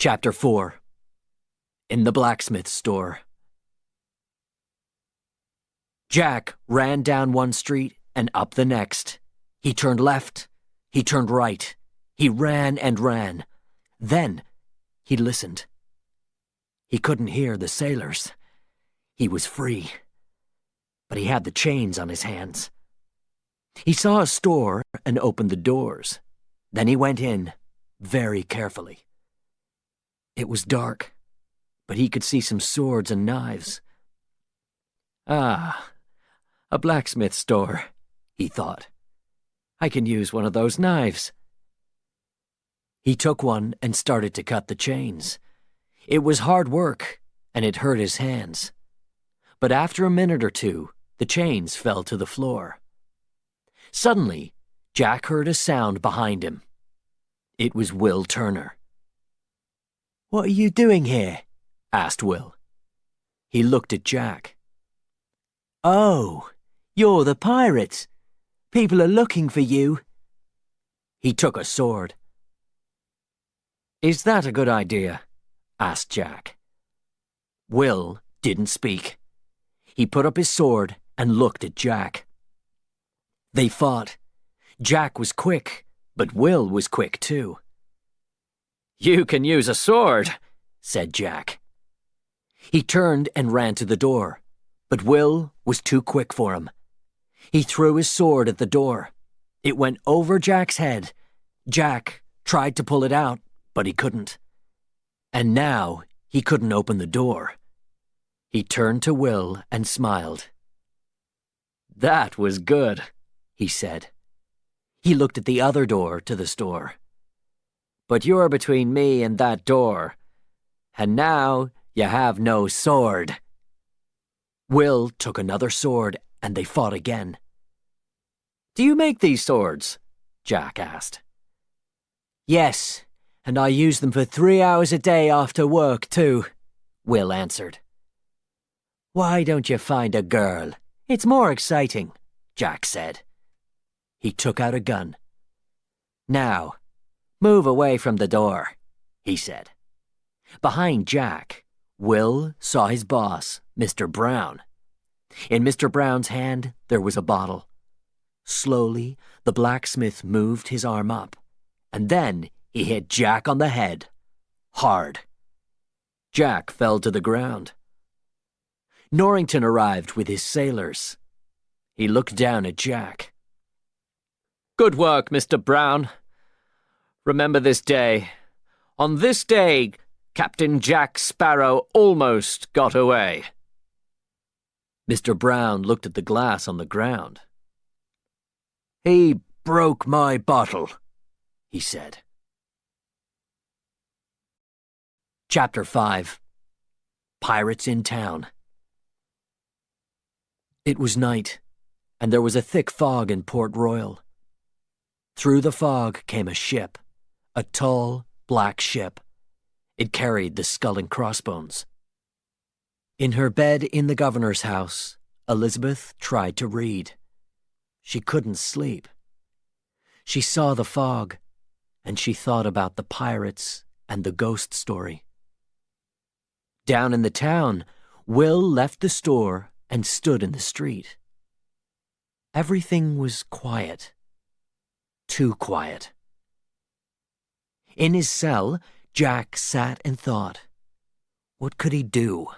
Chapter 4. In the Blacksmith Store. Jack ran down one street and up the next. He turned left. He turned right. He ran and ran. Then he listened. He couldn't hear the sailors. He was free. But he had the chains on his hands. He saw a store and opened the doors. Then he went in, very carefully. It was dark, but he could see some swords and knives. Ah, a blacksmith store, he thought. I can use one of those knives. He took one and started to cut the chains. It was hard work, and it hurt his hands. But after a minute or two, the chains fell to the floor. Suddenly, Jack heard a sound behind him. It was Will Turner. "What are you doing here?" asked Will. He looked at Jack. "Oh, you're the pirates. People are looking for you." He took a sword. "Is that a good idea?" asked Jack. Will didn't speak. He put up his sword and looked at Jack. They fought. Jack was quick, but Will was quick too. "You can use a sword," said Jack. He turned and ran to the door, but Will was too quick for him. He threw his sword at the door. It went over Jack's head. Jack tried to pull it out, but he couldn't. And now he couldn't open the door. He turned to Will and smiled. "That was good," he said. He looked at the other door to the store. "But you're between me and that door, and now you have no sword." Will took another sword, and they fought again. "Do you make these swords?" Jack asked. "Yes, and I use them for 3 hours a day after work, too," Will answered. "Why don't you find a girl? It's more exciting," Jack said. He took out a gun. "Now, move away from the door," he said. Behind Jack, Will saw his boss, Mr. Brown. In Mr. Brown's hand, there was a bottle. Slowly, the blacksmith moved his arm up, and then he hit Jack on the head. Hard. Jack fell to the ground. Norrington arrived with his sailors. He looked down at Jack. "Good work, Mr. Brown. Remember this day. On this day, Captain Jack Sparrow almost got away." Mr. Brown looked at the glass on the ground. "He broke my bottle," he said. Chapter 5. Pirates in Town. It was night, and there was a thick fog in Port Royal. Through the fog came a ship, a tall, black ship. It carried the skull and crossbones. In her bed in the governor's house, Elizabeth tried to read. She couldn't sleep. She saw the fog, and she thought about the pirates and the ghost story. Down in the town, Will left the store and stood in the street. Everything was quiet. Too quiet. In his cell, Jack sat and thought. What could he do?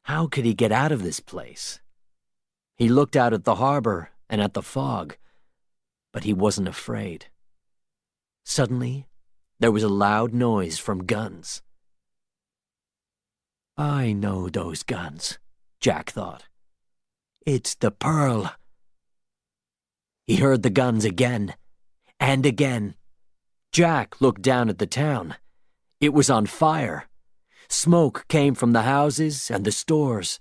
How could he get out of this place? He looked out at the harbor and at the fog, but he wasn't afraid. Suddenly, there was a loud noise from guns. I know those guns, Jack thought. It's the Pearl. He heard the guns again, and again. Jack looked down at the town. It was on fire. Smoke came from the houses and the stores.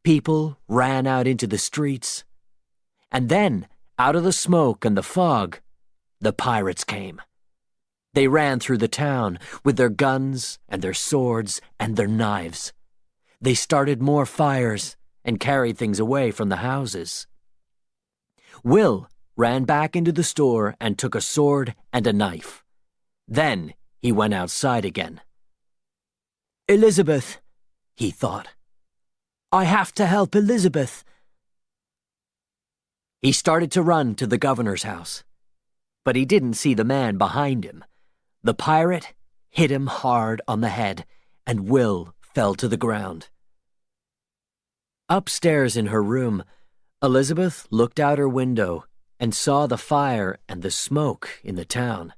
People ran out into the streets. And then, out of the smoke and the fog, the pirates came. They ran through the town with their guns and their swords and their knives. They started more fires and carried things away from the houses. Will ran back into the store and took a sword and a knife. Then he went outside again. Elizabeth, he thought. I have to help Elizabeth. He started to run to the governor's house, but he didn't see the man behind him. The pirate hit him hard on the head, and Will fell to the ground. Upstairs in her room, Elizabeth looked out her window and saw the fire and the smoke in the town.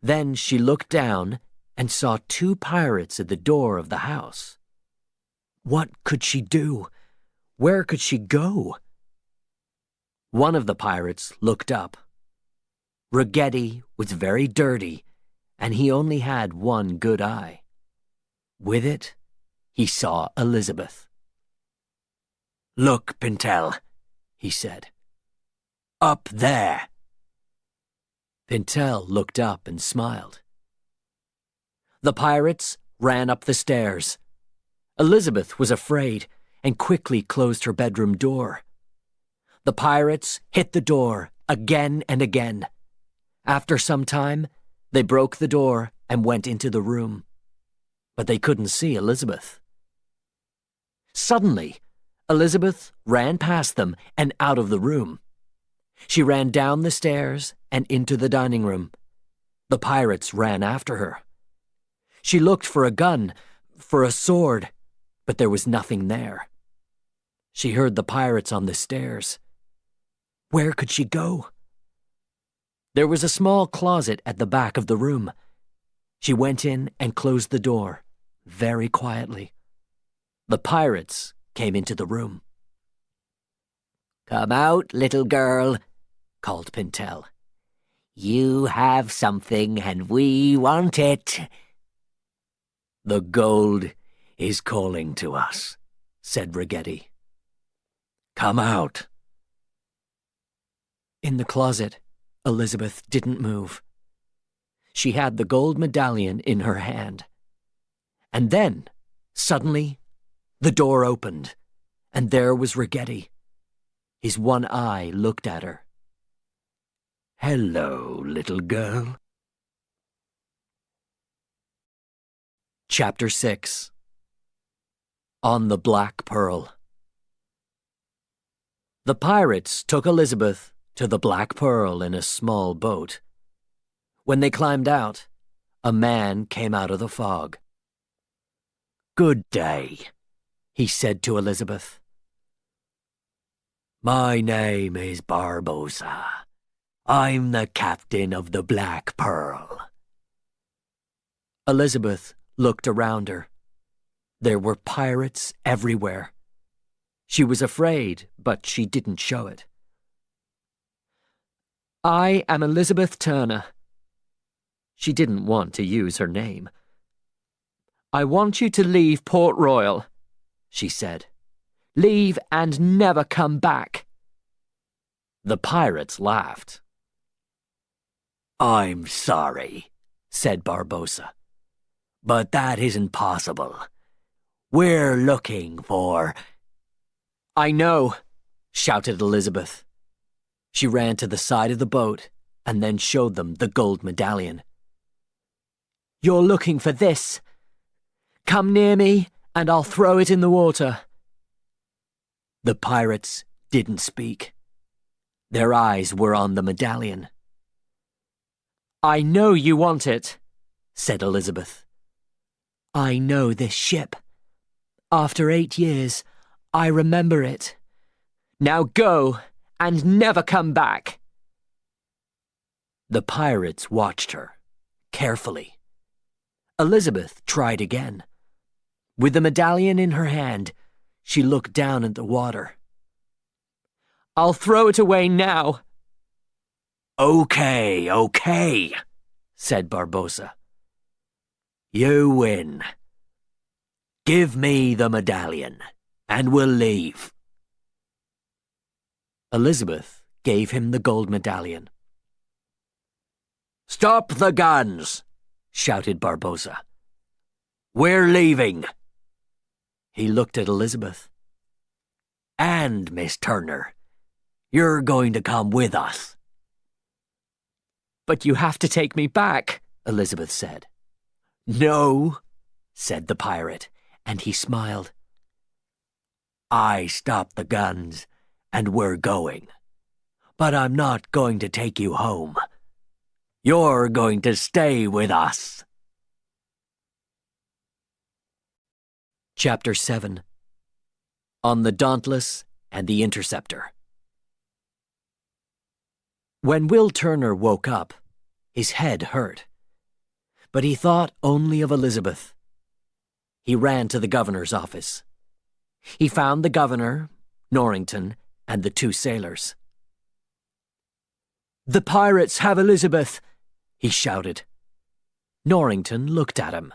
Then she looked down and saw 2 pirates at the door of the house. What could she do? Where could she go? One of the pirates looked up. Ragetti was very dirty, and he only had one good eye. With it, he saw Elizabeth. "Look, Pintel," he said. "Up there." Pintel looked up and smiled. The pirates ran up the stairs. Elizabeth was afraid and quickly closed her bedroom door. The pirates hit the door again and again. After some time, they broke the door and went into the room. But they couldn't see Elizabeth. Suddenly, Elizabeth ran past them and out of the room. She ran down the stairs and into the dining room. The pirates ran after her. She looked for a gun, for a sword, but there was nothing there. She heard the pirates on the stairs. Where could she go? There was a small closet at the back of the room. She went in and closed the door, very quietly. The pirates came into the room. "Come out, little girl," called Pintel. "You have something and we want it." "The gold is calling to us," said Ragetti. "Come out." In the closet, Elizabeth didn't move. She had the gold medallion in her hand. And then, suddenly, the door opened, and there was Ragetti. His one eye looked at her. "Hello, little girl." Chapter 6. On the Black Pearl. The pirates took Elizabeth to the Black Pearl in a small boat. When they climbed out, a man came out of the fog. "Good day," he said to Elizabeth. "My name is Barbossa. I'm the captain of the Black Pearl." Elizabeth looked around her. There were pirates everywhere. She was afraid, but she didn't show it. "I am Elizabeth Turner." She didn't want to use her name. "I want you to leave Port Royal," she said. "Leave and never come back." The pirates laughed. "I'm sorry," said Barbossa, "but that isn't possible. We're looking for—" "I know," shouted Elizabeth. She ran to the side of the boat and then showed them the gold medallion. "You're looking for this. Come near me and I'll throw it in the water." The pirates didn't speak. Their eyes were on the medallion. "I know you want it," said Elizabeth. "I know this ship. After 8 years, I remember it. Now go and never come back." The pirates watched her, carefully. Elizabeth tried again. With the medallion in her hand, she looked down at the water. "I'll throw it away now." Okay, said Barbossa. "You win. Give me the medallion, and we'll leave." Elizabeth gave him the gold medallion. "Stop the guns!" shouted Barbossa. "We're leaving." He looked at Elizabeth. "And, Miss Turner, you're going to come with us." "But you have to take me back," Elizabeth said. "No," said the pirate, and he smiled. I stopped the guns, and we're going. But I'm not going to take you home. You're going to stay with us. Chapter 7 On the Dauntless and the Interceptor. When Will Turner woke up, his head hurt. But he thought only of Elizabeth. He ran to the governor's office. He found the governor, Norrington, and the two sailors. "The pirates have Elizabeth!" he shouted. Norrington looked at him.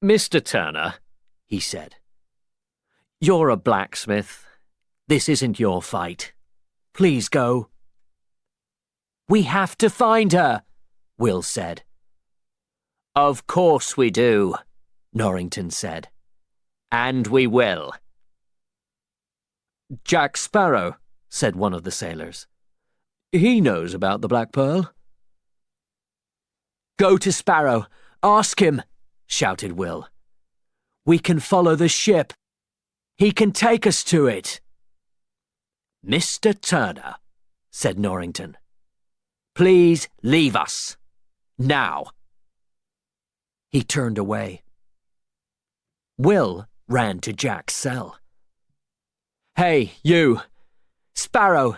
"Mr. Turner," he said, "you're a blacksmith. This isn't your fight. Please go." "We have to find her," Will said. "Of course we do," Norrington said. "And we will." "Jack Sparrow," said one of the sailors. "He knows about the Black Pearl." "Go to Sparrow. Ask him," shouted Will. "We can follow the ship. He can take us to it." "Mr. Turner," said Norrington, "please leave us. Now." He turned away. Will ran to Jack's cell. "Hey, you! Sparrow!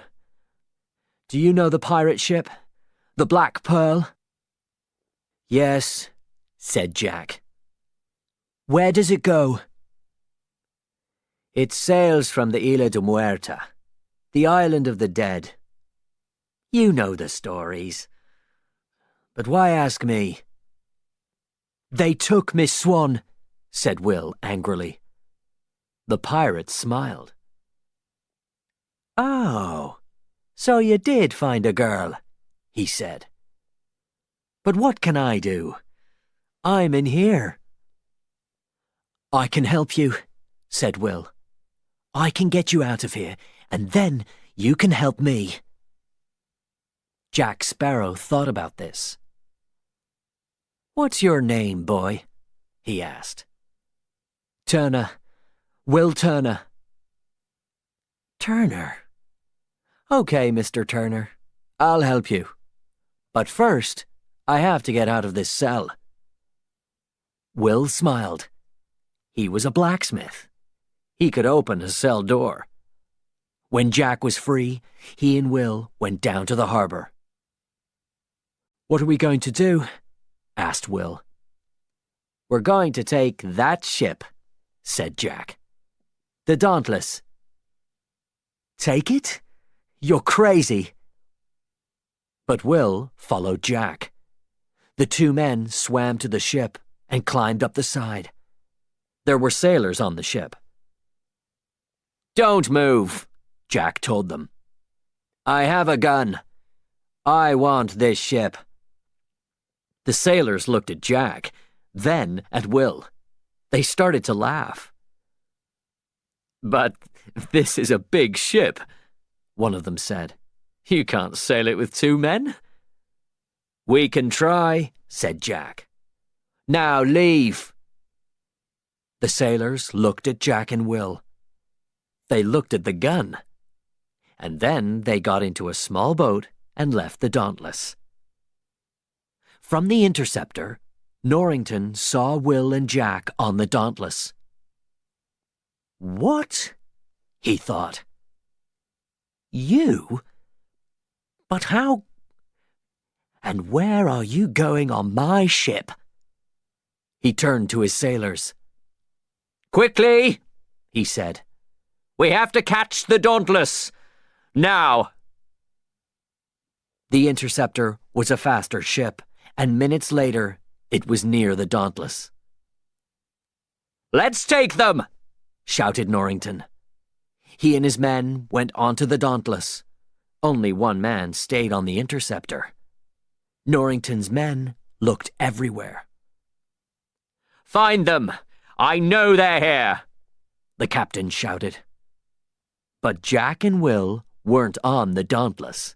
Do you know the pirate ship? The Black Pearl?" "Yes," said Jack. "Where does it go?" "It sails from the Isla de Muerta, the island of the dead. You know the stories. But why ask me?" "They took Miss Swan," said Will angrily. The pirate smiled. "Oh, so you did find a girl," he said. "But what can I do? I'm in here." "I can help you," said Will. "I can get you out of here, and then you can help me." Jack Sparrow thought about this. "What's your name, boy?" he asked. "Turner. Will Turner." "Turner. Okay, Mr. Turner. I'll help you. But first, I have to get out of this cell." Will smiled. He was a blacksmith. He could open a cell door. When Jack was free, he and Will went down to the harbor. "What are we going to do?" asked Will. "We're going to take that ship," said Jack. "The Dauntless." "Take it? You're crazy." But Will followed Jack. The two men swam to the ship and climbed up the side. There were sailors on the ship. "Don't move," Jack told them. "I have a gun. I want this ship." The sailors looked at Jack, then at Will. They started to laugh. "But this is a big ship," one of them said. "You can't sail it with two men." "We can try," said Jack. "Now leave." The sailors looked at Jack and Will. They looked at the gun. And then they got into a small boat and left the Dauntless. From the Interceptor, Norrington saw Will and Jack on the Dauntless. "What?" he thought. "You? But how? And where are you going on my ship?" He turned to his sailors. "Quickly," he said. "We have to catch the Dauntless. Now." The Interceptor was a faster ship, and minutes later, it was near the Dauntless. "Let's take them!" shouted Norrington. He and his men went onto the Dauntless. Only one man stayed on the Interceptor. Norrington's men looked everywhere. "Find them! I know they're here!" the captain shouted. But Jack and Will weren't on the Dauntless.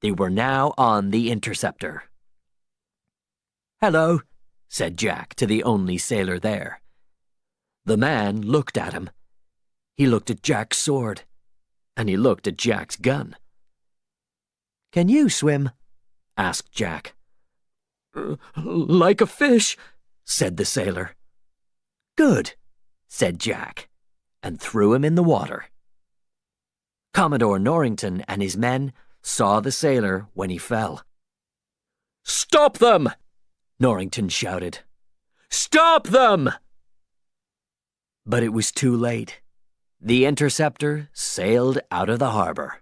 They were now on the Interceptor. "Hello," said Jack to the only sailor there. The man looked at him. He looked at Jack's sword, and he looked at Jack's gun. "Can you swim?" asked Jack. "Like a fish," said the sailor. "Good," said Jack, and threw him in the water. Commodore Norrington and his men saw the sailor when he fell. "Stop them!" Norrington shouted. "Stop them!" But it was too late. The Interceptor sailed out of the harbor.